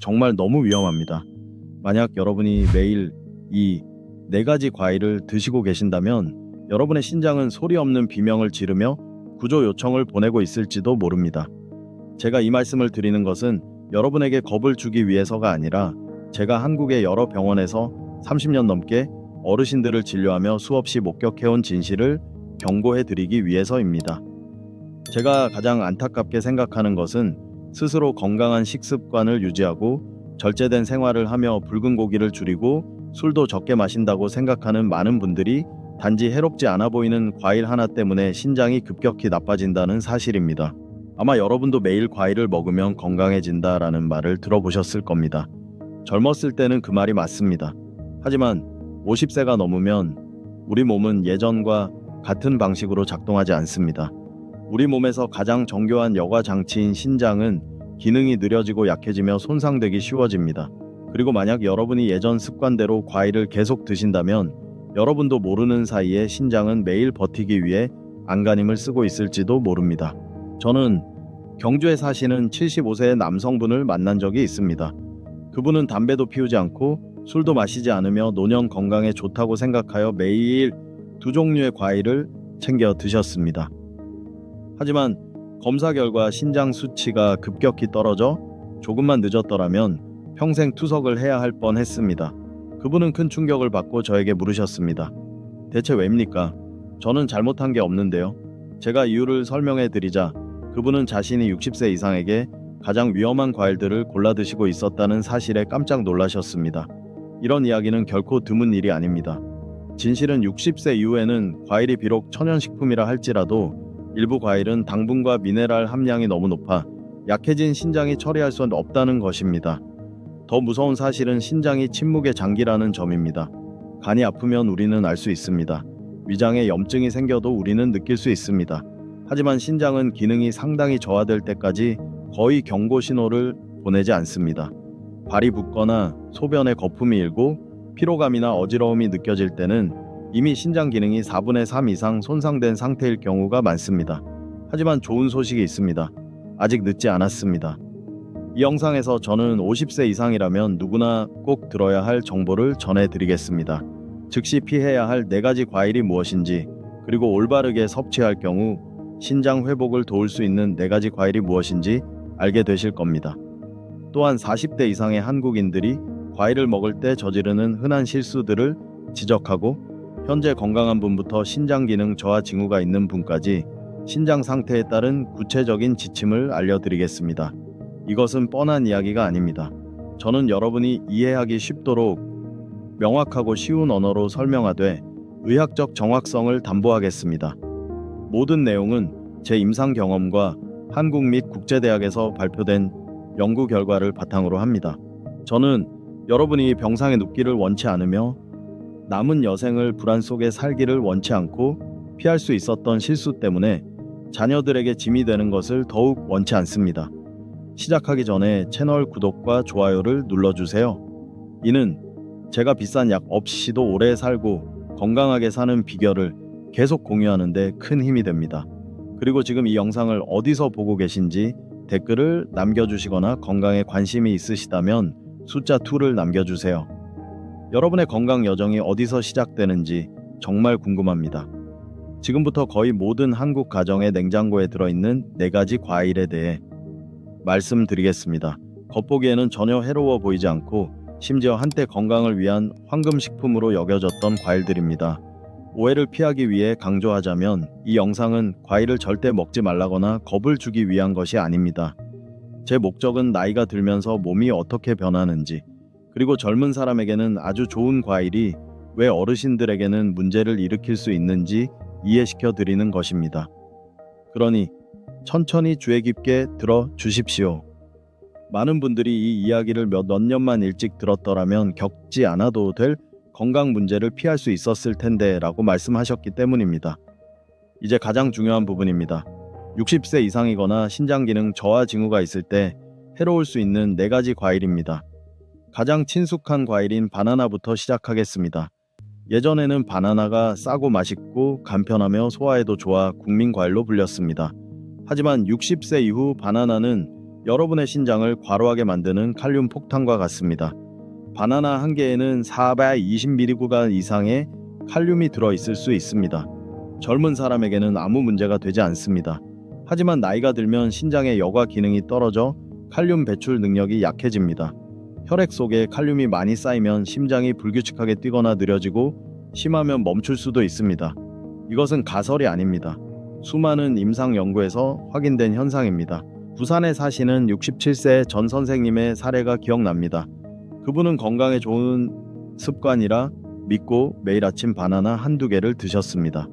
정말 너무 위험합니다. 만약 여러분이 매일 이 4가지 과일을 드시고 계신다면 여러분의 신장은 소리 없는 비명을 지르며 구조 요청을 보내고 있을지도 모릅니다. 제가 이 말씀을 드리는 것은 여러분에게 겁을 주기 위해서가 아니라 제가 한국의 여러 병원에서 30년 넘게 어르신들을 진료하며 수없이 목격해온 진실을 경고해 드리기 위해서입니다. 제가 가장 안타깝게 생각하는 것은 스스로 건강한 식습관을 유지하고 절제된 생활을 하며 붉은 고기를 줄이고 술도 적게 마신다고 생각하는 많은 분들이 단지 해롭지 않아 보이는 과일 하나 때문에 신장이 급격히 나빠진다는 사실입니다. 아마 여러분도 매일 과일을 먹으면 건강해진다라는 말을 들어보셨을 겁니다. 젊었을 때는 그 말이 맞습니다. 하지만 50세가 넘으면 우리 몸은 예전과 같은 방식으로 작동하지 않습니다. 우리 몸에서 가장 정교한 여과 장치인 신장은 기능이 느려지고 약해지며 손상되기 쉬워집니다. 그리고 만약 여러분이 예전 습관대로 과일을 계속 드신다면 여러분도 모르는 사이에 신장은 매일 버티기 위해 안간힘을 쓰고 있을지도 모릅니다. 저는 경주에 사시는 75세의 남성분을 만난 적이 있습니다. 그분은 담배도 피우지 않고 술도 마시지 않으며 노년 건강에 좋다고 생각하여 매일 2종류의 과일을 챙겨 드셨습니다. 하지만 검사 결과 신장 수치가 급격히 떨어져 조금만 늦었더라면 평생 투석을 해야 할 뻔했습니다. 그분은 큰 충격을 받고 저에게 물으셨습니다. 대체 왜입니까? 저는 잘못한 게 없는데요. 제가 이유를 설명해 드리자 그분은 자신이 60세 이상에게 가장 위험한 과일들을 골라 드시고 있었다는 사실에 깜짝 놀라셨습니다. 이런 이야기는 결코 드문 일이 아닙니다. 진실은 60세 이후에는 과일이 비록 천연식품이라 할지라도 일부 과일은 당분과 미네랄 함량이 너무 높아 약해진 신장이 처리할 수 없다는 것입니다. 더 무서운 사실은 신장이 침묵의 장기라는 점입니다. 간이 아프면 우리는 알 수 있습니다. 위장에 염증이 생겨도 우리는 느낄 수 있습니다. 하지만 신장은 기능이 상당히 저하될 때까지 거의 경고 신호를 보내지 않습니다. 발이 붓거나 소변에 거품이 일고 피로감이나 어지러움이 느껴질 때는 이미 신장 기능이 4분의 3 이상 손상된 상태일 경우가 많습니다. 하지만 좋은 소식이 있습니다. 아직 늦지 않았습니다. 이 영상에서 저는 50세 이상이라면 누구나 꼭 들어야 할 정보를 전해드리겠습니다. 즉시 피해야 할 4가지 과일이 무엇인지, 그리고 올바르게 섭취할 경우 신장 회복을 도울 수 있는 4가지 과일이 무엇인지 알게 되실 겁니다. 또한 40대 이상의 한국인들이 과일을 먹을 때 저지르는 흔한 실수들을 지적하고 현재 건강한 분부터 신장 기능 저하 징후가 있는 분까지 신장 상태에 따른 구체적인 지침을 알려드리겠습니다. 이것은 뻔한 이야기가 아닙니다. 저는 여러분이 이해하기 쉽도록 명확하고 쉬운 언어로 설명하되 의학적 정확성을 담보하겠습니다. 모든 내용은 제 임상 경험과 한국 및 국제대학에서 발표된 연구 결과를 바탕으로 합니다. 저는 여러분이 병상에 눕기를 원치 않으며 남은 여생을 불안 속에 살기를 원치 않고 피할 수 있었던 실수 때문에 자녀들에게 짐이 되는 것을 더욱 원치 않습니다. 시작하기 전에 채널 구독과 좋아요를 눌러주세요. 이는 제가 비싼 약 없이도 오래 살고 건강하게 사는 비결을 계속 공유하는 데 큰 힘이 됩니다. 그리고 지금 이 영상을 어디서 보고 계신지 댓글을 남겨주시거나 건강에 관심이 있으시다면 숫자 2를 남겨주세요. 여러분의 건강 여정이 어디서 시작되는지 정말 궁금합니다. 지금부터 거의 모든 한국 가정의 냉장고에 들어있는 4가지 과일에 대해 말씀드리겠습니다. 겉보기에는 전혀 해로워 보이지 않고 심지어 한때 건강을 위한 황금식품으로 여겨졌던 과일들입니다. 오해를 피하기 위해 강조하자면 이 영상은 과일을 절대 먹지 말라거나 겁을 주기 위한 것이 아닙니다. 제 목적은 나이가 들면서 몸이 어떻게 변하는지, 그리고 젊은 사람에게는 아주 좋은 과일이 왜 어르신들에게는 문제를 일으킬 수 있는지 이해시켜 드리는 것입니다. 그러니 천천히 주의 깊게 들어 주십시오. 많은 분들이 이 이야기를 몇 년만 일찍 들었더라면 겪지 않아도 될 건강 문제를 피할 수 있었을 텐데 라고 말씀하셨기 때문입니다. 이제 가장 중요한 부분입니다. 60세 이상이거나 신장 기능 저하 징후가 있을 때 해로울 수 있는 4가지 과일입니다. 가장 친숙한 과일인 바나나부터 시작하겠습니다. 예전에는 바나나가 싸고 맛있고 간편하며 소화에도 좋아 국민 과일로 불렸습니다. 하지만 60세 이후 바나나는 여러분의 신장을 과로하게 만드는 칼륨 폭탄과 같습니다. 바나나 한 개에는 420mg 이상의 칼륨이 들어있을 수 있습니다. 젊은 사람에게는 아무 문제가 되지 않습니다. 하지만 나이가 들면 신장의 여과 기능이 떨어져 칼륨 배출 능력이 약해집니다. 혈액 속에 칼륨이 많이 쌓이면 심장이 불규칙하게 뛰거나 느려지고 심하면 멈출 수도 있습니다. 이것은 가설이 아닙니다. 수많은 임상 연구에서 확인된 현상입니다. 부산에 사시는 67세 전 선생님의 사례가 기억납니다. 그분은 건강에 좋은 습관이라 믿고 매일 아침 바나나 한두 개를 드셨습니다.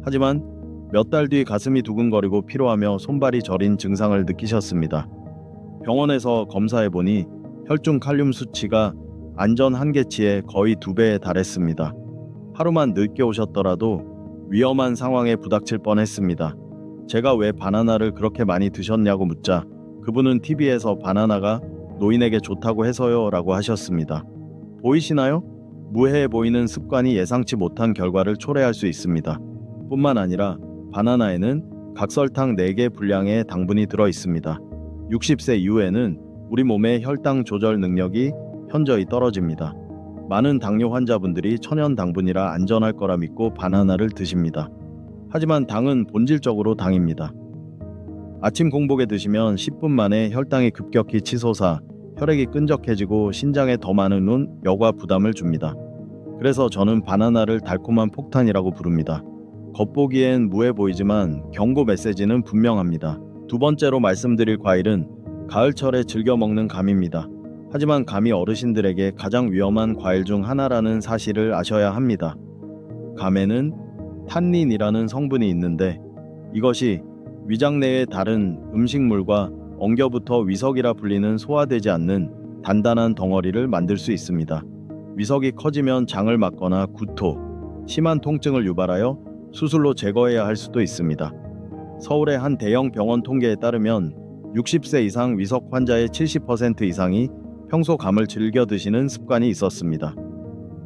하지만 몇 달 뒤 가슴이 두근거리고 피로하며 손발이 저린 증상을 느끼셨습니다. 병원에서 검사해보니 혈중 칼륨 수치가 안전 한계치의 거의 2배에 달했습니다. 하루만 늦게 오셨더라도 위험한 상황에 부닥칠 뻔했습니다. 제가 왜 바나나를 그렇게 많이 드셨냐고 묻자 그분은 TV에서 바나나가 노인에게 좋다고 해서요 라고 하셨습니다. 보이시나요? 무해해 보이는 습관이 예상치 못한 결과를 초래할 수 있습니다. 뿐만 아니라 바나나에는 각설탕 4개 분량의 당분이 들어 있습니다. 60세 이후에는 우리 몸의 혈당 조절 능력이 현저히 떨어집니다. 많은 당뇨 환자분들이 천연 당분이라 안전할 거라 믿고 바나나를 드십니다. 하지만 당은 본질적으로 당입니다. 아침 공복에 드시면 10분 만에 혈당이 급격히 치솟아 혈액이 끈적해지고 신장에 더 많은 여과 부담을 줍니다. 그래서 저는 바나나를 달콤한 폭탄이라고 부릅니다. 겉보기엔 무해 보이지만 경고 메시지는 분명합니다. 두 번째로 말씀드릴 과일은 가을철에 즐겨 먹는 감입니다. 하지만 감이 어르신들에게 가장 위험한 과일 중 하나라는 사실을 아셔야 합니다. 감에는 탄닌이라는 성분이 있는데 이것이 위장 내의 다른 음식물과 엉겨붙어 위석이라 불리는 소화되지 않는 단단한 덩어리를 만들 수 있습니다. 위석이 커지면 장을 막거나 구토, 심한 통증을 유발하여 수술로 제거해야 할 수도 있습니다. 서울의 한 대형 병원 통계에 따르면 60세 이상 위석 환자의 70% 이상이 평소 감을 즐겨 드시는 습관이 있었습니다.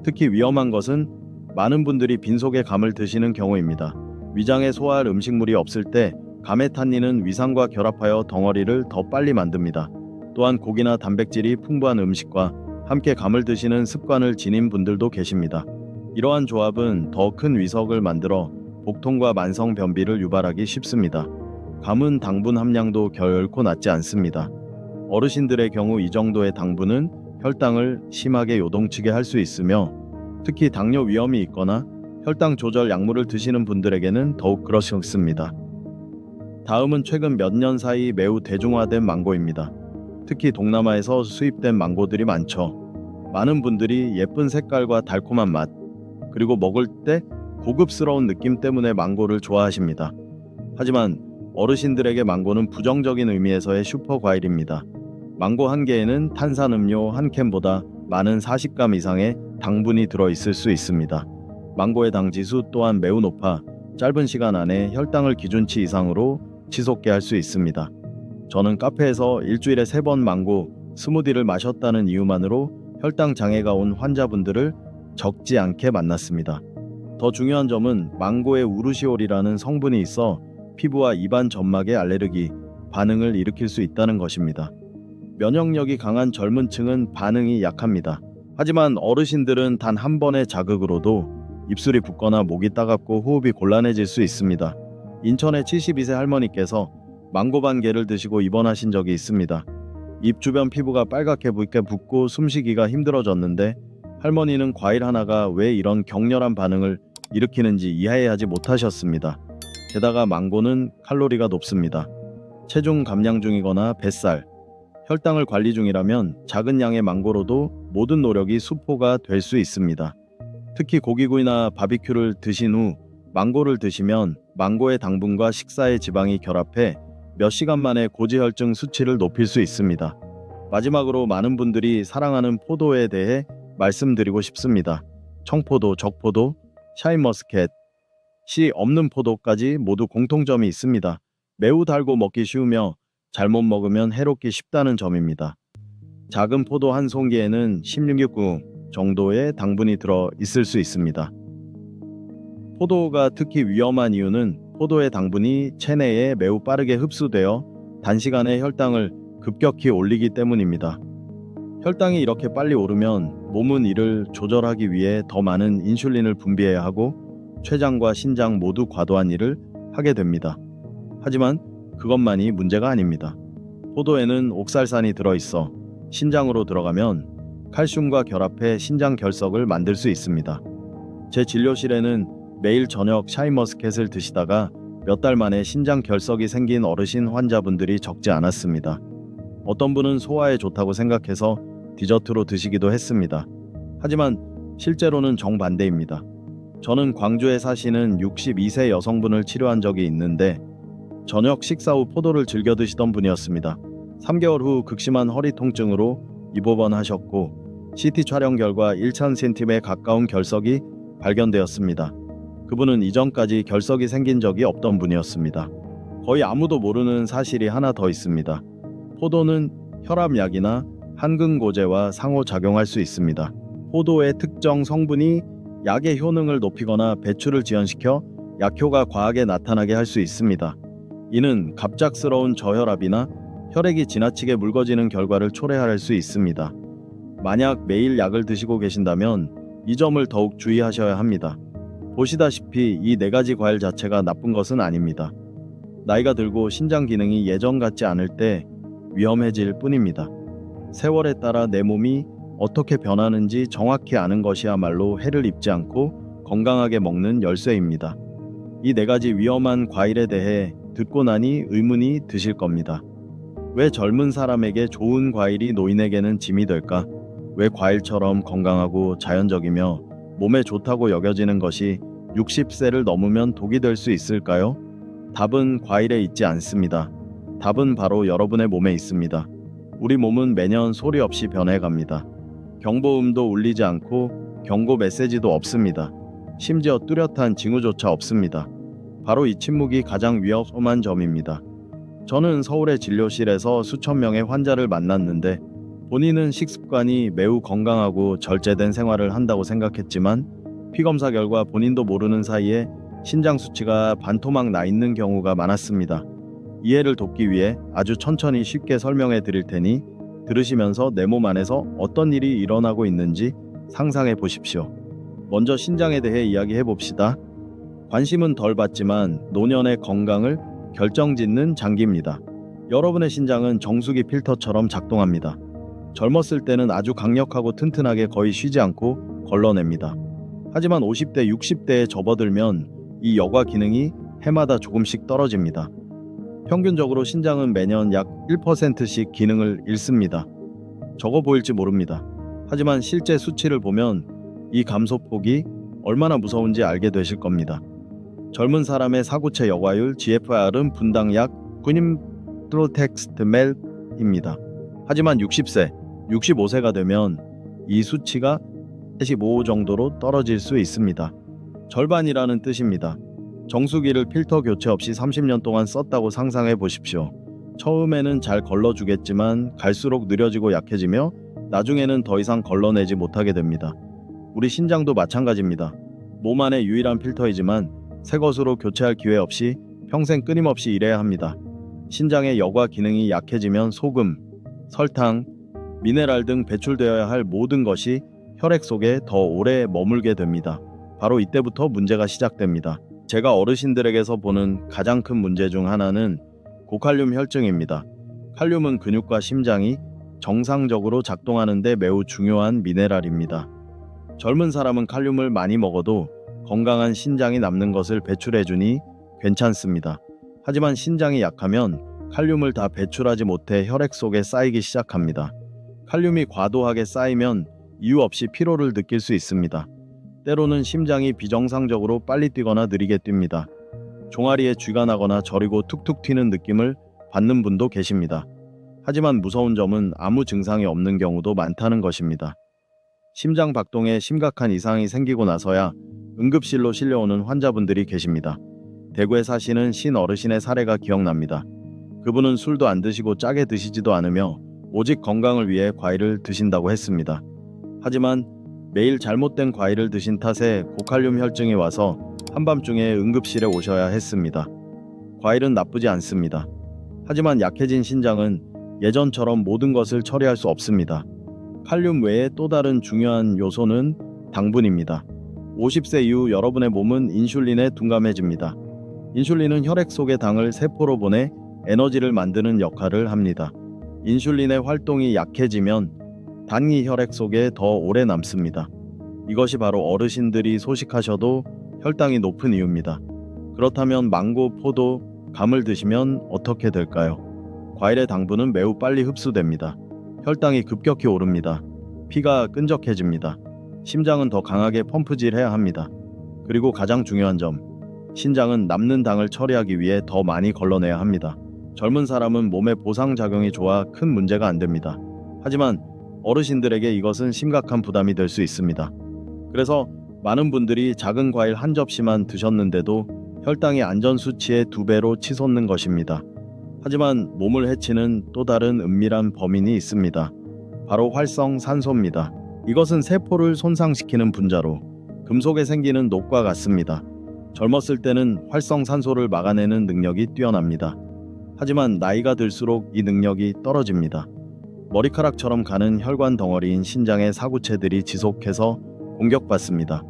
특히 위험한 것은 많은 분들이 빈속에 감을 드시는 경우입니다. 위장에 소화할 음식물이 없을 때 감의 탄닌은 위산과 결합하여 덩어리를 더 빨리 만듭니다. 또한 고기나 단백질이 풍부한 음식과 함께 감을 드시는 습관을 지닌 분들도 계십니다. 이러한 조합은 더 큰 위석을 만들어 복통과 만성 변비를 유발하기 쉽습니다. 감은 당분 함량도 결코 낮지 않습니다. 어르신들의 경우 이 정도의 당분은 혈당을 심하게 요동치게 할 수 있으며 특히 당뇨 위험이 있거나 혈당 조절 약물을 드시는 분들에게는 더욱 그렇습니다. 다음은 최근 몇 년 사이 매우 대중화된 망고입니다. 특히 동남아에서 수입된 망고들이 많죠. 많은 분들이 예쁜 색깔과 달콤한 맛, 그리고 먹을 때 고급스러운 느낌 때문에 망고를 좋아하십니다. 하지만 어르신들에게 망고는 부정적인 의미에서의 슈퍼 과일입니다. 망고 한 개에는 탄산음료 한 캔보다 많은 40g 이상의 당분이 들어있을 수 있습니다. 망고의 당지수 또한 매우 높아 짧은 시간 안에 혈당을 기준치 이상으로 치솟게 할 수 있습니다. 저는 카페에서 일주일에 3번 망고 스무디를 마셨다는 이유만으로 혈당 장애가 온 환자분들을 적지 않게 만났습니다. 더 중요한 점은 망고에 우르시올이라는 성분이 있어 피부와 입안 점막의 알레르기 반응을 일으킬 수 있다는 것입니다. 면역력이 강한 젊은 층은 반응이 약합니다. 하지만 어르신들은 단 한 번의 자극으로도 입술이 붓거나 목이 따갑고 호흡이 곤란해질 수 있습니다. 인천의 72세 할머니께서 망고 반 개를 드시고 입원하신 적이 있습니다. 입 주변 피부가 빨갛게 붓고 숨쉬기가 힘들어졌는데 할머니는 과일 하나가 왜 이런 격렬한 반응을 일으키는지 이해하지 못하셨습니다. 게다가 망고는 칼로리가 높습니다. 체중 감량 중이거나 뱃살, 혈당을 관리 중이라면 작은 양의 망고로도 모든 노력이 수포가 될 수 있습니다. 특히 고기구이나 바비큐를 드신 후 망고를 드시면 망고의 당분과 식사의 지방이 결합해 몇 시간 만에 고지혈증 수치를 높일 수 있습니다. 마지막으로 많은 분들이 사랑하는 포도에 대해 말씀드리고 싶습니다. 청포도, 적포도, 샤인머스켓, 씨 없는 포도까지 모두 공통점이 있습니다. 매우 달고 먹기 쉬우며 잘못 먹으면 해롭기 쉽다는 점입니다. 작은 포도 한 송기에는 16g 정도의 당분이 들어 있을 수 있습니다. 포도가 특히 위험한 이유는 포도의 당분이 체내에 매우 빠르게 흡수되어 단시간에 혈당을 급격히 올리기 때문입니다. 혈당이 이렇게 빨리 오르면 몸은 이를 조절하기 위해 더 많은 인슐린을 분비해야 하고 췌장과 신장 모두 과도한 일을 하게 됩니다. 하지만 그것만이 문제가 아닙니다. 포도에는 옥살산이 들어있어 신장으로 들어가면 칼슘과 결합해 신장 결석을 만들 수 있습니다. 제 진료실에는 매일 저녁 샤인머스켓을 드시다가 몇 달 만에 신장 결석이 생긴 어르신 환자분들이 적지 않았습니다. 어떤 분은 소화에 좋다고 생각해서 디저트로 드시기도 했습니다. 하지만 실제로는 정반대입니다. 저는 광주에 사시는 62세 여성분을 치료한 적이 있는데 저녁 식사 후 포도를 즐겨 드시던 분이었습니다. 3개월 후 극심한 허리 통증으로 입원하셨고 CT 촬영 결과 1,000cm에 가까운 결석이 발견되었습니다. 그분은 이전까지 결석이 생긴 적이 없던 분이었습니다. 거의 아무도 모르는 사실이 하나 더 있습니다. 포도는 혈압약이나 항근고제와 상호작용할 수 있습니다. 포도의 특정 성분이 약의 효능을 높이거나 배출을 지연시켜 약효가 과하게 나타나게 할 수 있습니다. 이는 갑작스러운 저혈압이나 혈액이 지나치게 묽어지는 결과를 초래할 수 있습니다. 만약 매일 약을 드시고 계신다면 이 점을 더욱 주의하셔야 합니다. 보시다시피 이 4가지 과일 자체가 나쁜 것은 아닙니다. 나이가 들고 신장 기능이 예전 같지 않을 때 위험해질 뿐입니다. 세월에 따라 내 몸이 어떻게 변하는지 정확히 아는 것이야말로 해를 입지 않고 건강하게 먹는 열쇠입니다. 이 4가지 위험한 과일에 대해 듣고 나니 의문이 드실 겁니다. 왜 젊은 사람에게 좋은 과일이 노인에게는 짐이 될까? 왜 과일처럼 건강하고 자연적이며 몸에 좋다고 여겨지는 것이 60세를 넘으면 독이 될 수 있을까요? 답은 과일에 있지 않습니다. 답은 바로 여러분의 몸에 있습니다. 우리 몸은 매년 소리 없이 변해갑니다. 경보음도 울리지 않고 경고 메시지도 없습니다. 심지어 뚜렷한 징후조차 없습니다. 바로 이 침묵이 가장 위험한 점입니다. 저는 서울의 진료실에서 수천 명의 환자를 만났는데 본인은 식습관이 매우 건강하고 절제된 생활을 한다고 생각했지만 피검사 결과 본인도 모르는 사이에 신장 수치가 반토막 나 있는 경우가 많았습니다. 이해를 돕기 위해 아주 천천히 쉽게 설명해 드릴 테니 들으시면서 내 몸 안에서 어떤 일이 일어나고 있는지 상상해 보십시오. 먼저 신장에 대해 이야기해 봅시다. 관심은 덜 받지만 노년의 건강을 결정짓는 장기입니다. 여러분의 신장은 정수기 필터처럼 작동합니다. 젊었을 때는 아주 강력하고 튼튼하게 거의 쉬지 않고 걸러냅니다. 하지만 50대, 60대에 접어들면 이 여과 기능이 해마다 조금씩 떨어집니다. 평균적으로 신장은 매년 약 1%씩 기능을 잃습니다. 적어 보일지 모릅니다. 하지만 실제 수치를 보면 이 감소폭이 얼마나 무서운지 알게 되실 겁니다. 젊은 사람의 사구체 여과율 GFR은 분당 약 9%입니다. 하지만 60세, 65세가 되면 이 수치가 45 정도로 떨어질 수 있습니다. 절반이라는 뜻입니다. 정수기를 필터 교체 없이 30년 동안 썼다고 상상해 보십시오. 처음에는 잘 걸러주겠지만 갈수록 느려지고 약해지며 나중에는 더 이상 걸러내지 못하게 됩니다. 우리 신장도 마찬가지입니다. 몸 안의 유일한 필터이지만 새 것으로 교체할 기회 없이 평생 끊임없이 일해야 합니다. 신장의 여과 기능이 약해지면 소금, 설탕, 미네랄 등 배출되어야 할 모든 것이 혈액 속에 더 오래 머물게 됩니다. 바로 이때부터 문제가 시작됩니다. 제가 어르신들에게서 보는 가장 큰 문제 중 하나는 고칼륨 혈증입니다. 칼륨은 근육과 심장이 정상적으로 작동하는 데 매우 중요한 미네랄입니다. 젊은 사람은 칼륨을 많이 먹어도 건강한 신장이 남는 것을 배출해주니 괜찮습니다. 하지만 신장이 약하면 칼륨을 다 배출하지 못해 혈액 속에 쌓이기 시작합니다. 칼륨이 과도하게 쌓이면 이유 없이 피로를 느낄 수 있습니다. 때로는 심장이 비정상적으로 빨리 뛰거나 느리게 뜁니다. 종아리에 쥐가 나거나 저리고 툭툭 튀는 느낌을 받는 분도 계십니다. 하지만 무서운 점은 아무 증상이 없는 경우도 많다는 것입니다. 심장 박동에 심각한 이상이 생기고 나서야 응급실로 실려오는 환자분들이 계십니다. 대구에 사시는 신어르신의 사례가 기억납니다. 그분은 술도 안 드시고 짜게 드시지도 않으며 오직 건강을 위해 과일을 드신다고 했습니다. 하지만 매일 잘못된 과일을 드신 탓에 고칼륨 혈증이 와서 한밤중에 응급실에 오셔야 했습니다. 과일은 나쁘지 않습니다. 하지만 약해진 신장은 예전처럼 모든 것을 처리할 수 없습니다. 칼륨 외에 또 다른 중요한 요소는 당분입니다. 50세 이후 여러분의 몸은 인슐린에 둔감해집니다. 인슐린은 혈액 속의 당을 세포로 보내 에너지를 만드는 역할을 합니다. 인슐린의 활동이 약해지면 당이 혈액 속에 더 오래 남습니다. 이것이 바로 어르신들이 소식하셔도 혈당이 높은 이유입니다. 그렇다면 망고, 포도, 감을 드시면 어떻게 될까요? 과일의 당분은 매우 빨리 흡수됩니다. 혈당이 급격히 오릅니다. 피가 끈적해집니다. 심장은 더 강하게 펌프질해야 합니다. 그리고 가장 중요한 점, 신장은 남는 당을 처리하기 위해 더 많이 걸러내야 합니다. 젊은 사람은 몸의 보상작용이 좋아 큰 문제가 안 됩니다. 하지만 어르신들에게 이것은 심각한 부담이 될 수 있습니다. 그래서 많은 분들이 작은 과일 한 접시만 드셨는데도 혈당이 안전 수치의 2배로 치솟는 것입니다. 하지만 몸을 해치는 또 다른 은밀한 범인이 있습니다. 바로 활성산소입니다. 이것은 세포를 손상시키는 분자로 금속에 생기는 녹과 같습니다. 젊었을 때는 활성산소를 막아내는 능력이 뛰어납니다. 하지만 나이가 들수록 이 능력이 떨어집니다. 머리카락처럼 가는 혈관 덩어리인 신장의 사구체들이 지속해서 공격받습니다.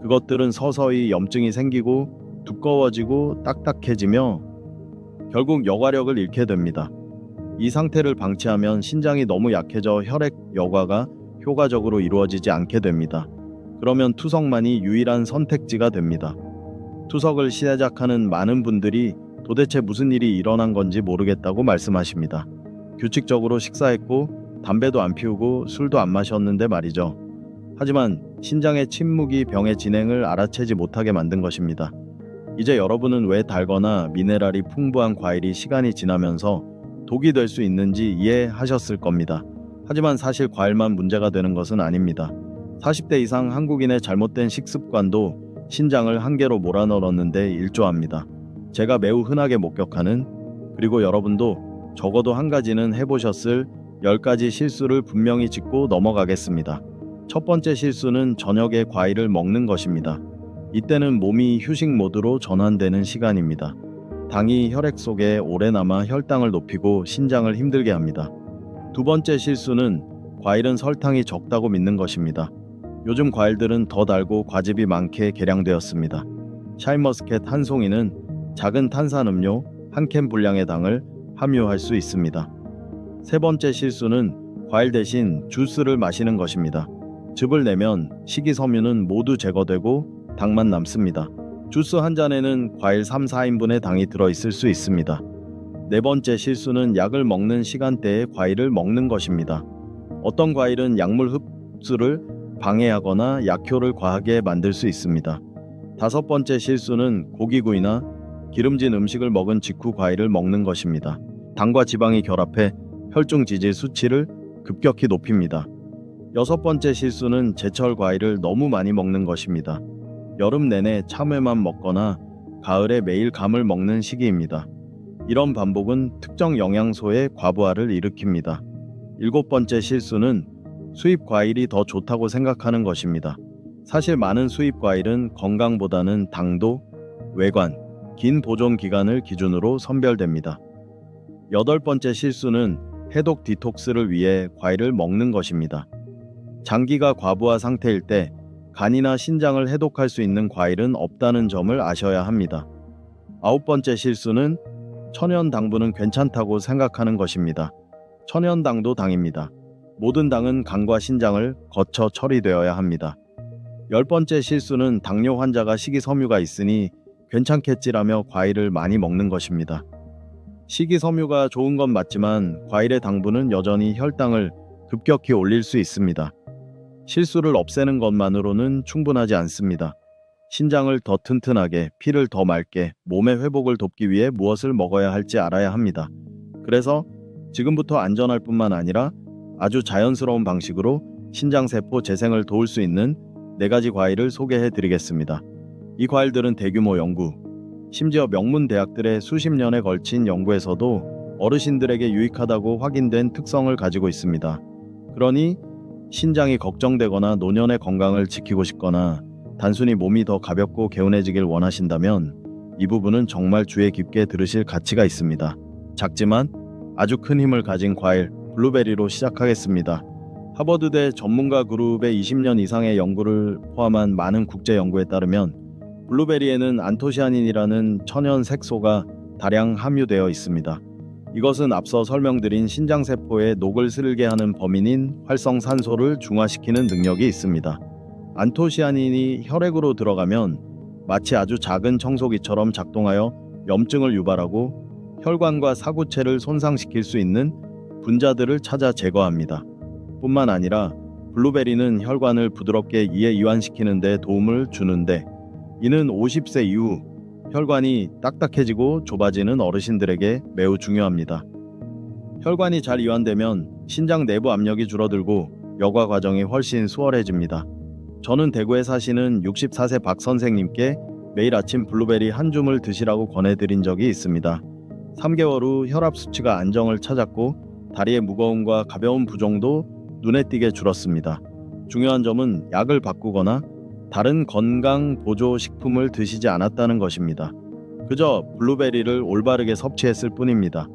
그것들은 서서히 염증이 생기고 두꺼워지고 딱딱해지며 결국 여과력을 잃게 됩니다. 이 상태를 방치하면 신장이 너무 약해져 혈액 여과가 효과적으로 이루어지지 않게 됩니다. 그러면 투석만이 유일한 선택지가 됩니다. 투석을 시작하는 많은 분들이 도대체 무슨 일이 일어난 건지 모르겠다고 말씀하십니다. 규칙적으로 식사했고 담배도 안 피우고 술도 안 마셨는데 말이죠. 하지만 신장의 침묵이 병의 진행을 알아채지 못하게 만든 것입니다. 이제 여러분은 왜 달거나 미네랄이 풍부한 과일이 시간이 지나면서 독이 될 수 있는지 이해하셨을 겁니다. 하지만 사실 과일만 문제가 되는 것은 아닙니다. 40대 이상 한국인의 잘못된 식습관도 신장을 한계로 몰아넣었는데 일조합니다. 제가 매우 흔하게 목격하는, 그리고 여러분도 적어도 한 가지는 해보셨을 10가지 실수를 분명히 짚고 넘어가겠습니다. 첫 번째 실수는 저녁에 과일을 먹는 것입니다. 이때는 몸이 휴식 모드로 전환되는 시간입니다. 당이 혈액 속에 오래 남아 혈당을 높이고 신장을 힘들게 합니다. 두 번째 실수는 과일은 설탕이 적다고 믿는 것입니다. 요즘 과일들은 더 달고 과즙이 많게 개량되었습니다. 샤인머스켓 한 송이는 작은 탄산음료 한 캔 분량의 당을 함유할 수 있습니다. 세 번째 실수는 과일 대신 주스를 마시는 것입니다. 즙을 내면 식이섬유는 모두 제거되고 당만 남습니다. 주스 한 잔에는 과일 3, 4인분의 당이 들어있을 수 있습니다. 네 번째 실수는 약을 먹는 시간대에 과일을 먹는 것입니다. 어떤 과일은 약물 흡수를 방해하거나 약효를 과하게 만들 수 있습니다. 다섯 번째 실수는 고기구이나 기름진 음식을 먹은 직후 과일을 먹는 것입니다. 당과 지방이 결합해 혈중 지질 수치를 급격히 높입니다. 여섯 번째 실수는 제철 과일을 너무 많이 먹는 것입니다. 여름 내내 참외만 먹거나 가을에 매일 감을 먹는 시기입니다. 이런 반복은 특정 영양소의 과부하를 일으킵니다. 일곱 번째 실수는 수입 과일이 더 좋다고 생각하는 것입니다. 사실 많은 수입 과일은 건강보다는 당도, 외관, 긴 보존 기간을 기준으로 선별됩니다. 여덟 번째 실수는 해독 디톡스를 위해 과일을 먹는 것입니다. 장기가 과부하 상태일 때 간이나 신장을 해독할 수 있는 과일은 없다는 점을 아셔야 합니다. 아홉 번째 실수는 천연 당분은 괜찮다고 생각하는 것입니다. 천연당도 당입니다. 모든 당은 간과 신장을 거쳐 처리되어야 합니다. 열 번째 실수는 당뇨 환자가 식이섬유가 있으니 괜찮겠지라며 과일을 많이 먹는 것입니다. 식이섬유가 좋은 건 맞지만 과일의 당분은 여전히 혈당을 급격히 올릴 수 있습니다. 실수를 없애는 것만으로는 충분하지 않습니다. 신장을 더 튼튼하게, 피를 더 맑게, 몸의 회복을 돕기 위해 무엇을 먹어야 할지 알아야 합니다. 그래서 지금부터 안전할 뿐만 아니라 아주 자연스러운 방식으로 신장세포 재생을 도울 수 있는 4가지 과일을 소개해 드리겠습니다. 이 과일들은 대규모 연구, 심지어 명문 대학들의 수십 년에 걸친 연구에서도 어르신들에게 유익하다고 확인된 특성을 가지고 있습니다. 그러니 신장이 걱정되거나 노년의 건강을 지키고 싶거나 단순히 몸이 더 가볍고 개운해지길 원하신다면 이 부분은 정말 주의 깊게 들으실 가치가 있습니다. 작지만 아주 큰 힘을 가진 과일 블루베리로 시작하겠습니다. 하버드대 전문가 그룹의 20년 이상의 연구를 포함한 많은 국제 연구에 따르면 블루베리에는 안토시아닌이라는 천연 색소가 다량 함유되어 있습니다. 이것은 앞서 설명드린 신장세포에 녹을 슬게 하는 범인인 활성산소를 중화시키는 능력이 있습니다. 안토시아닌이 혈액으로 들어가면 마치 아주 작은 청소기처럼 작동하여 염증을 유발하고 혈관과 사구체를 손상시킬 수 있는 분자들을 찾아 제거합니다. 뿐만 아니라 블루베리는 혈관을 부드럽게 이완시키는 데 도움을 주는데, 이는 50세 이후 혈관이 딱딱해지고 좁아지는 어르신들에게 매우 중요합니다. 혈관이 잘 이완되면 신장 내부 압력이 줄어들고 여과 과정이 훨씬 수월해집니다. 저는 대구에 사시는 64세 박 선생님께 매일 아침 블루베리 한 줌을 드시라고 권해드린 적이 있습니다. 3개월 후 혈압 수치가 안정을 찾았고 다리의 무거움과 가벼운 부종도 눈에 띄게 줄었습니다. 중요한 점은 약을 바꾸거나 다른 건강 보조 식품을 드시지 않았다는 것입니다. 그저 블루베리를 올바르게 섭취했을 뿐입니다.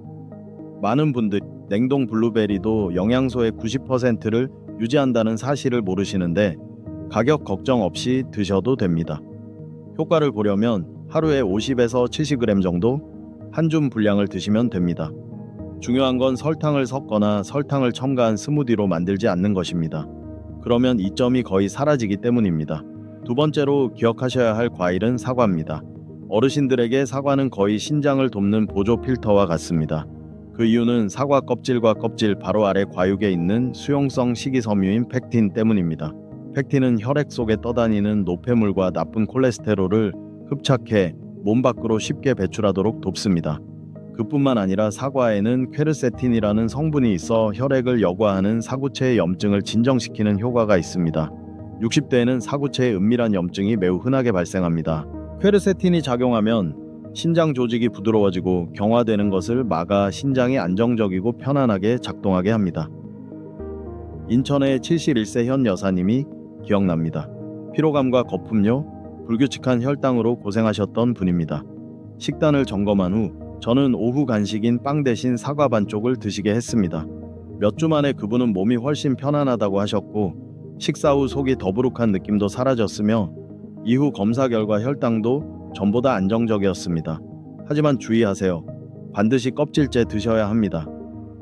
많은 분들이 냉동 블루베리도 영양소의 90%를 유지한다는 사실을 모르시는데 가격 걱정 없이 드셔도 됩니다. 효과를 보려면 하루에 50에서 70g 정도 한 줌 분량을 드시면 됩니다. 중요한 건 설탕을 섞거나 설탕을 첨가한 스무디로 만들지 않는 것입니다. 그러면 이점이 거의 사라지기 때문입니다. 두 번째로 기억하셔야 할 과일은 사과입니다. 어르신들에게 사과는 거의 신장을 돕는 보조 필터와 같습니다. 그 이유는 사과 껍질과 껍질 바로 아래 과육에 있는 수용성 식이섬유인 펙틴 때문입니다. 펙틴은 혈액 속에 떠다니는 노폐물과 나쁜 콜레스테롤을 흡착해 몸 밖으로 쉽게 배출하도록 돕습니다. 그뿐만 아니라 사과에는 퀘르세틴이라는 성분이 있어 혈액을 여과하는 사구체의 염증을 진정시키는 효과가 있습니다. 60대에는 사구체의 은밀한 염증이 매우 흔하게 발생합니다. 퀘르세틴이 작용하면 신장 조직이 부드러워지고 경화되는 것을 막아 신장이 안정적이고 편안하게 작동하게 합니다. 인천의 71세 현 여사님이 기억납니다. 피로감과 거품료, 불규칙한 혈당으로 고생하셨던 분입니다. 식단을 점검한 후 저는 오후 간식인 빵 대신 사과 반쪽을 드시게 했습니다. 몇 주 만에 그분은 몸이 훨씬 편안하다고 하셨고 식사 후 속이 더부룩한 느낌도 사라졌으며 이후 검사 결과 혈당도 전보다 안정적이었습니다. 하지만 주의하세요. 반드시 껍질째 드셔야 합니다.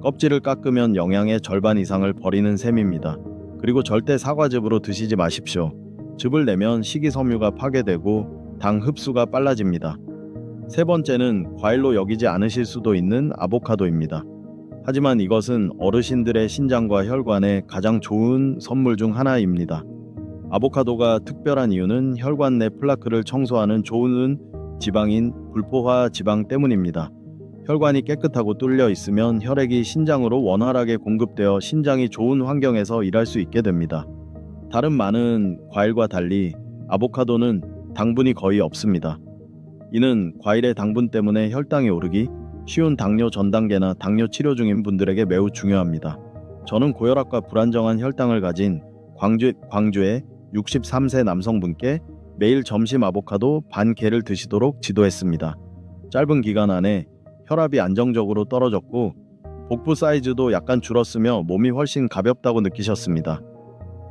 껍질을 깎으면 영양의 절반 이상을 버리는 셈입니다. 그리고 절대 사과즙으로 드시지 마십시오. 즙을 내면 식이섬유가 파괴되고 당 흡수가 빨라집니다. 세 번째는 과일로 여기지 않으실 수도 있는 아보카도입니다. 하지만 이것은 어르신들의 신장과 혈관에 가장 좋은 선물 중 하나입니다. 아보카도가 특별한 이유는 혈관 내 플라크를 청소하는 좋은 지방인 불포화 지방 때문입니다. 혈관이 깨끗하고 뚫려 있으면 혈액이 신장으로 원활하게 공급되어 신장이 좋은 환경에서 일할 수 있게 됩니다. 다른 많은 과일과 달리 아보카도는 당분이 거의 없습니다. 이는 과일의 당분 때문에 혈당이 오르기 쉬운 당뇨 전 단계나 당뇨 치료 중인 분들에게 매우 중요합니다. 저는 고혈압과 불안정한 혈당을 가진 광주의 63세 남성분께 매일 점심 아보카도 반 개를 드시도록 지도했습니다. 짧은 기간 안에 혈압이 안정적으로 떨어졌고 복부 사이즈도 약간 줄었으며 몸이 훨씬 가볍다고 느끼셨습니다.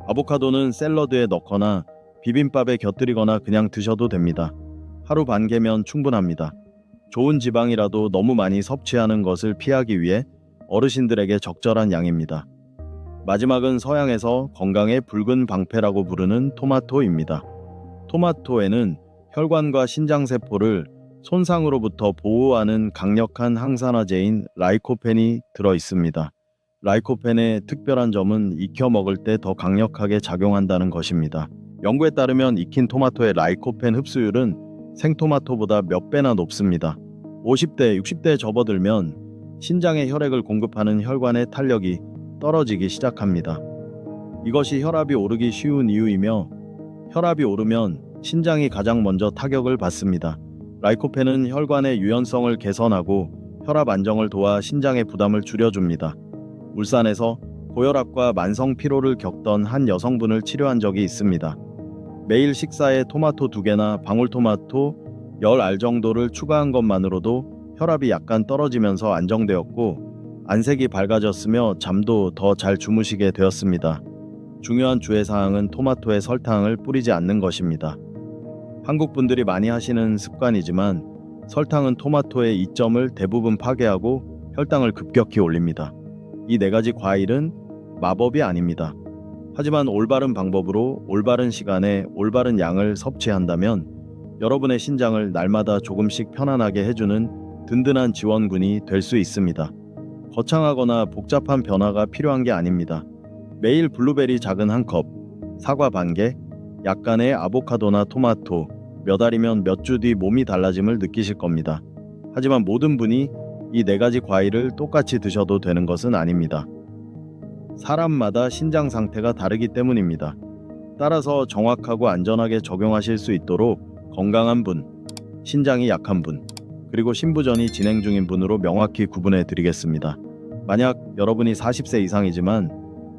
아보카도는 샐러드에 넣거나 비빔밥에 곁들이거나 그냥 드셔도 됩니다. 하루 반 개면 충분합니다. 좋은 지방이라도 너무 많이 섭취하는 것을 피하기 위해 어르신들에게 적절한 양입니다. 마지막은 서양에서 건강의 붉은 방패라고 부르는 토마토입니다. 토마토에는 혈관과 신장세포를 손상으로부터 보호하는 강력한 항산화제인 라이코펜이 들어 있습니다. 라이코펜의 특별한 점은 익혀 먹을 때 더 강력하게 작용한다는 것입니다. 연구에 따르면 익힌 토마토의 라이코펜 흡수율은 생토마토보다 몇 배나 높습니다. 50대, 60대에 접어들면 신장에 혈액을 공급하는 혈관의 탄력이 떨어지기 시작합니다. 이것이 혈압이 오르기 쉬운 이유이며 혈압이 오르면 신장이 가장 먼저 타격을 받습니다. 라이코펜은 혈관의 유연성을 개선하고 혈압 안정을 도와 신장의 부담을 줄여줍니다. 울산에서 고혈압과 만성 피로를 겪던 한 여성분을 치료한 적이 있습니다. 매일 식사에 토마토 2개나 방울토마토 10알 정도를 추가한 것만으로도 혈압이 약간 떨어지면서 안정되었고 안색이 밝아졌으며 잠도 더 잘 주무시게 되었습니다. 중요한 주의사항은 토마토에 설탕을 뿌리지 않는 것입니다. 한국 분들이 많이 하시는 습관이지만 설탕은 토마토의 이점을 대부분 파괴하고 혈당을 급격히 올립니다. 이 네 가지 과일은 마법이 아닙니다. 하지만 올바른 방법으로 올바른 시간에 올바른 양을 섭취한다면 여러분의 신장을 날마다 조금씩 편안하게 해주는 든든한 지원군이 될 수 있습니다. 거창하거나 복잡한 변화가 필요한 게 아닙니다. 매일 블루베리 작은 한 컵, 사과 반 개, 약간의 아보카도나 토마토, 몇 알이면 몇 주 뒤 몸이 달라짐을 느끼실 겁니다. 하지만 모든 분이 이 네 가지 과일을 똑같이 드셔도 되는 것은 아닙니다. 사람마다 신장 상태가 다르기 때문입니다. 따라서 정확하고 안전하게 적용하실 수 있도록 건강한 분, 신장이 약한 분, 그리고 신부전이 진행 중인 분으로 명확히 구분해 드리겠습니다. 만약 여러분이 40세 이상이지만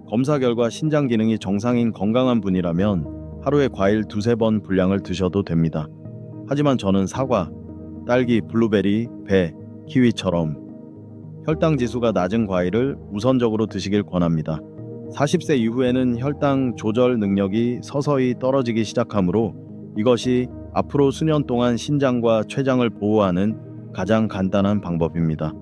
검사 결과 신장 기능이 정상인 건강한 분이라면 하루에 과일 2-3번 분량을 드셔도 됩니다. 하지만 저는 사과, 딸기, 블루베리, 배, 키위처럼 혈당 지수가 낮은 과일을 우선적으로 드시길 권합니다. 40세 이후에는 혈당 조절 능력이 서서히 떨어지기 시작하므로 이것이 앞으로 수년 동안 신장과 췌장을 보호하는 가장 간단한 방법입니다.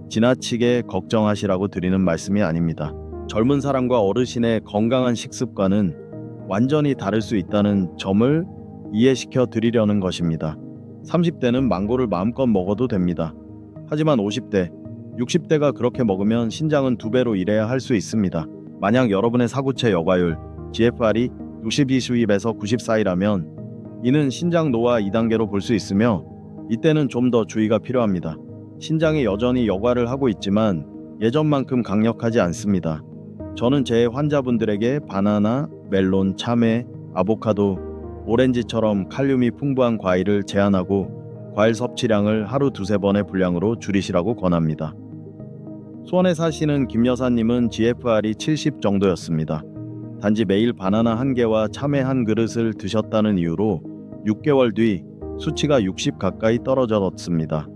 지나치게 걱정하시라고 드리는 말씀이 아닙니다. 젊은 사람과 어르신의 건강한 식습관은 완전히 다를 수 있다는 점을 이해시켜 드리려는 것입니다. 30대는 망고를 마음껏 먹어도 됩니다. 하지만 50대, 60대가 그렇게 먹으면 신장은 2배로 일해야 할 수 있습니다. 만약 여러분의 사구체 여과율 GFR이 62수입에서 90 사이라면 이는 신장 노화 2단계로 볼 수 있으며 이때는 좀 더 주의가 필요합니다. 신장이 여전히 여과를 하고 있지만 예전만큼 강력하지 않습니다. 저는 제 환자분들에게 바나나, 멜론, 참외, 아보카도, 오렌지처럼 칼륨이 풍부한 과일을 제한하고 과일 섭취량을 하루 2-3번의 분량으로 줄이시라고 권합니다. 수원에 사시는 김 여사님은 GFR이 70 정도였습니다. 단지 매일 바나나 1개와 참외 1그릇을 드셨다는 이유로 6개월 뒤 수치가 60 가까이 떨어졌습니다.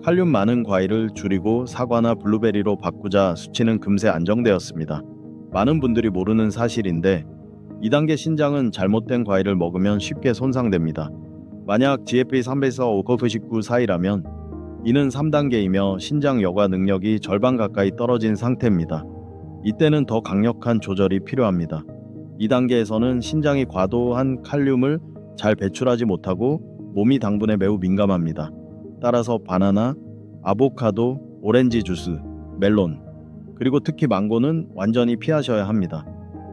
칼륨 많은 과일을 줄이고 사과나 블루베리로 바꾸자 수치는 금세 안정되었습니다. 많은 분들이 모르는 사실인데 2단계 신장은 잘못된 과일을 먹으면 쉽게 손상됩니다. 만약 GFP 3에서 5-19 사이라면 이는 3단계이며 신장 여과 능력이 절반 가까이 떨어진 상태입니다. 이때는 더 강력한 조절이 필요합니다. 2단계에서는 신장이 과도한 칼륨을 잘 배출하지 못하고 몸이 당분에 매우 민감합니다. 따라서 바나나, 아보카도, 오렌지 주스, 멜론, 그리고 특히 망고는 완전히 피하셔야 합니다.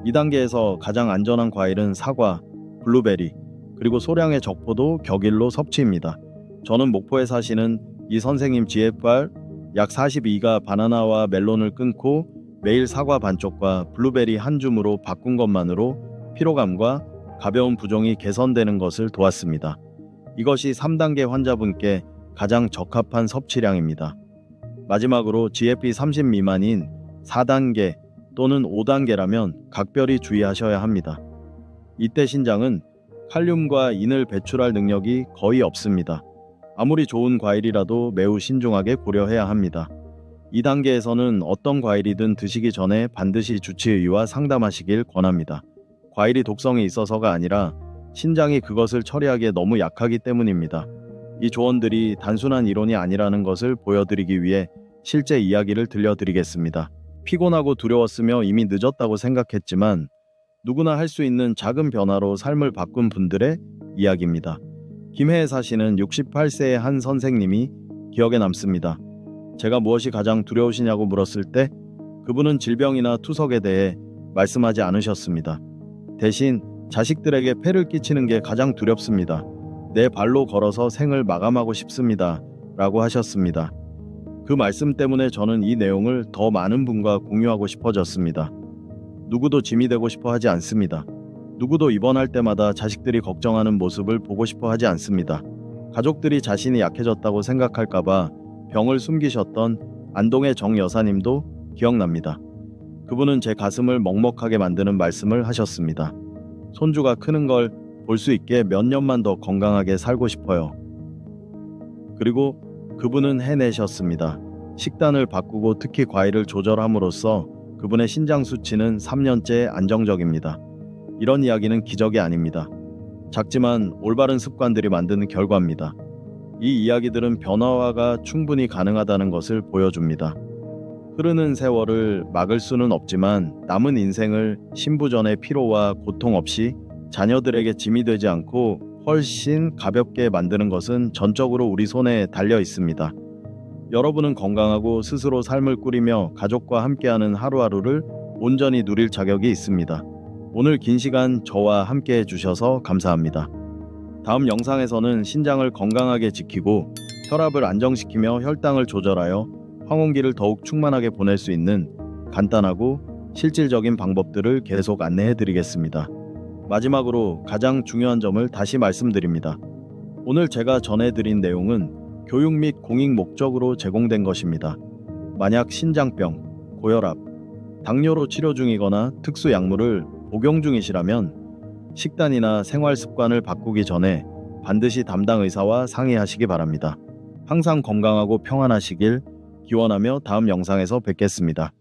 2단계에서 가장 안전한 과일은 사과, 블루베리, 그리고 소량의 적포도 격일로 섭취입니다. 저는 목포에 사시는 이 선생님 GFR 약 42가 바나나와 멜론을 끊고 매일 사과 반쪽과 블루베리 한 줌으로 바꾼 것만으로 피로감과 가벼운 부종이 개선되는 것을 도왔습니다. 이것이 3단계 환자분께 가장 적합한 섭취량입니다. 마지막으로 GFP 30 미만인 4단계 또는 5단계라면 각별히 주의하셔야 합니다. 이때 신장은 칼륨과 인을 배출할 능력이 거의 없습니다. 아무리 좋은 과일이라도 매우 신중하게 고려해야 합니다. 2단계에서는 어떤 과일이든 드시기 전에 반드시 주치의와 상담하시길 권합니다. 과일이 독성이 있어서가 아니라 신장이 그것을 처리하기에 너무 약하기 때문입니다. 이 조언들이 단순한 이론이 아니라는 것을 보여드리기 위해 실제 이야기를 들려드리겠습니다. 피곤하고 두려웠으며 이미 늦었다고 생각했지만 누구나 할 수 있는 작은 변화로 삶을 바꾼 분들의 이야기입니다. 김해에 사시는 68세의 한 선생님이 기억에 남습니다. 제가 무엇이 가장 두려우시냐고 물었을 때 그분은 질병이나 투석에 대해 말씀하지 않으셨습니다. 대신 자식들에게 폐를 끼치는 게 가장 두렵습니다. 내 발로 걸어서 생을 마감하고 싶습니다. 라고 하셨습니다. 그 말씀 때문에 저는 이 내용을 더 많은 분과 공유하고 싶어졌습니다. 누구도 짐이 되고 싶어 하지 않습니다. 누구도 입원할 때마다 자식들이 걱정하는 모습을 보고 싶어 하지 않습니다. 가족들이 자신이 약해졌다고 생각할까봐 병을 숨기셨던 안동의 정 여사님도 기억납니다. 그분은 제 가슴을 먹먹하게 만드는 말씀을 하셨습니다. 손주가 크는 걸 볼 수 있게 몇 년만 더 건강하게 살고 싶어요. 그리고 그분은 해내셨습니다. 식단을 바꾸고 특히 과일을 조절함으로써 그분의 신장 수치는 3년째 안정적입니다. 이런 이야기는 기적이 아닙니다. 작지만 올바른 습관들이 만드는 결과입니다. 이 이야기들은 변화가 충분히 가능하다는 것을 보여줍니다. 흐르는 세월을 막을 수는 없지만 남은 인생을 신부전의 피로와 고통 없이 자녀들에게 짐이 되지 않고 훨씬 가볍게 만드는 것은 전적으로 우리 손에 달려 있습니다. 여러분은 건강하고 스스로 삶을 꾸리며 가족과 함께하는 하루하루를 온전히 누릴 자격이 있습니다. 오늘 긴 시간 저와 함께 해주셔서 감사합니다. 다음 영상에서는 신장을 건강하게 지키고 혈압을 안정시키며 혈당을 조절하여 황혼기를 더욱 충만하게 보낼 수 있는 간단하고 실질적인 방법들을 계속 안내해 드리겠습니다. 마지막으로 가장 중요한 점을 다시 말씀드립니다. 오늘 제가 전해드린 내용은 교육 및 공익 목적으로 제공된 것입니다. 만약 신장병, 고혈압, 당뇨로 치료 중이거나 특수 약물을 복용 중이시라면 식단이나 생활 습관을 바꾸기 전에 반드시 담당 의사와 상의하시기 바랍니다. 항상 건강하고 평안하시길 기원하며 다음 영상에서 뵙겠습니다.